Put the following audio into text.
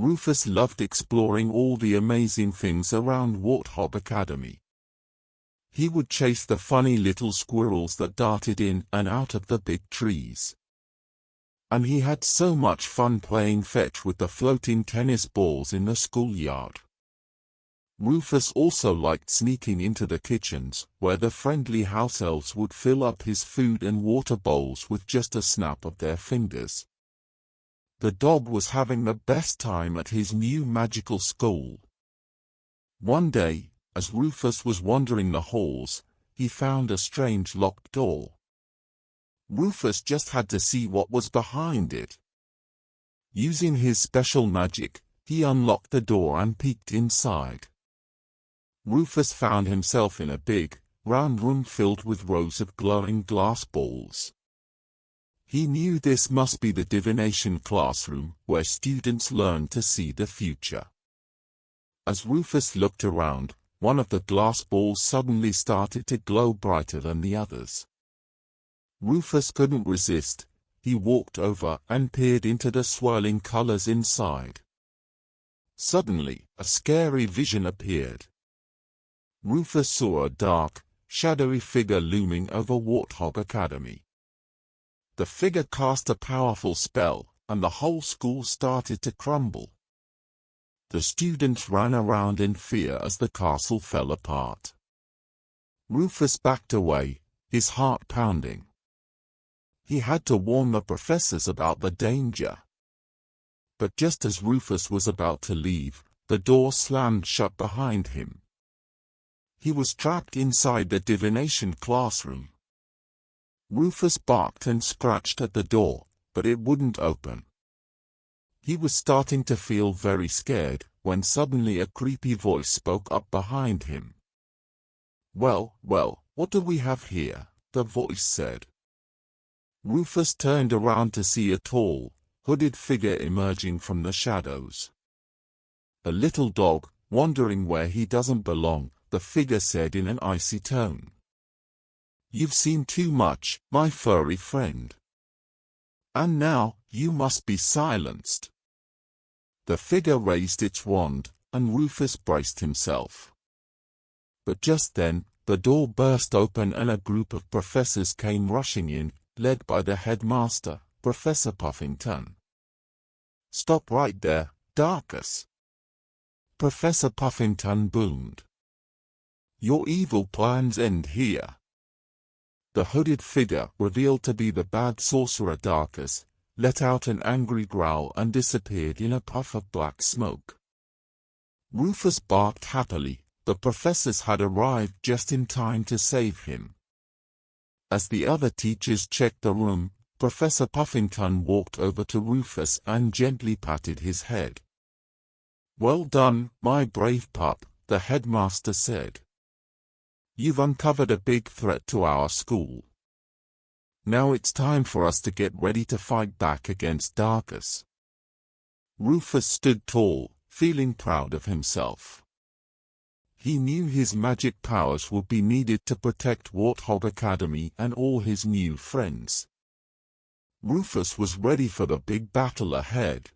Rufus loved exploring all the amazing things around Warthog Academy. He would chase the funny little squirrels that darted in and out of the big trees. And he had so much fun playing fetch with the floating tennis balls in the schoolyard. Rufus also liked sneaking into the kitchens, where the friendly house elves would fill up his food and water bowls with just a snap of their fingers. The dog was having the best time at his new magical school. One day, as Rufus was wandering the halls, he found a strange locked door. Rufus just had to see what was behind it. Using his special magic, he unlocked the door and peeked inside. Rufus found himself in a big, round room filled with rows of glowing glass balls. He knew this must be the divination classroom, where students learn to see the future. As Rufus looked around, one of the glass balls suddenly started to glow brighter than the others. Rufus couldn't resist. He walked over and peered into the swirling colors inside. Suddenly, a scary vision appeared. Rufus saw a dark, shadowy figure looming over Warthog Academy. The figure cast a powerful spell, and the whole school started to crumble. The students ran around in fear as the castle fell apart. Rufus backed away, his heart pounding. He had to warn the professors about the danger. But just as Rufus was about to leave, the door slammed shut behind him. He was trapped inside the divination classroom. Rufus barked and scratched at the door, but it wouldn't open. He was starting to feel very scared, when suddenly a creepy voice spoke up behind him. "Well, what do we have here?" the voice said. Rufus turned around to see a tall, hooded figure emerging from the shadows. "A little dog, wondering where he doesn't belong," the figure said in an icy tone. "You've seen too much, my furry friend. And now, you must be silenced." The figure raised its wand, and Rufus braced himself. But just then, the door burst open and a group of professors came rushing in, led by the headmaster, Professor Puffington. "Stop right there, Darkus!" Professor Puffington boomed. "Your evil plans end here." The hooded figure, revealed to be the bad sorcerer Darkus, let out an angry growl and disappeared in a puff of black smoke. Rufus barked happily. The professors had arrived just in time to save him. As the other teachers checked the room, Professor Puffington walked over to Rufus and gently patted his head. "Well done, my brave pup," the headmaster said. "You've uncovered a big threat to our school. Now it's time for us to get ready to fight back against Darkus." Rufus stood tall, feeling proud of himself. He knew his magic powers would be needed to protect Warthog Academy and all his new friends. Rufus was ready for the big battle ahead.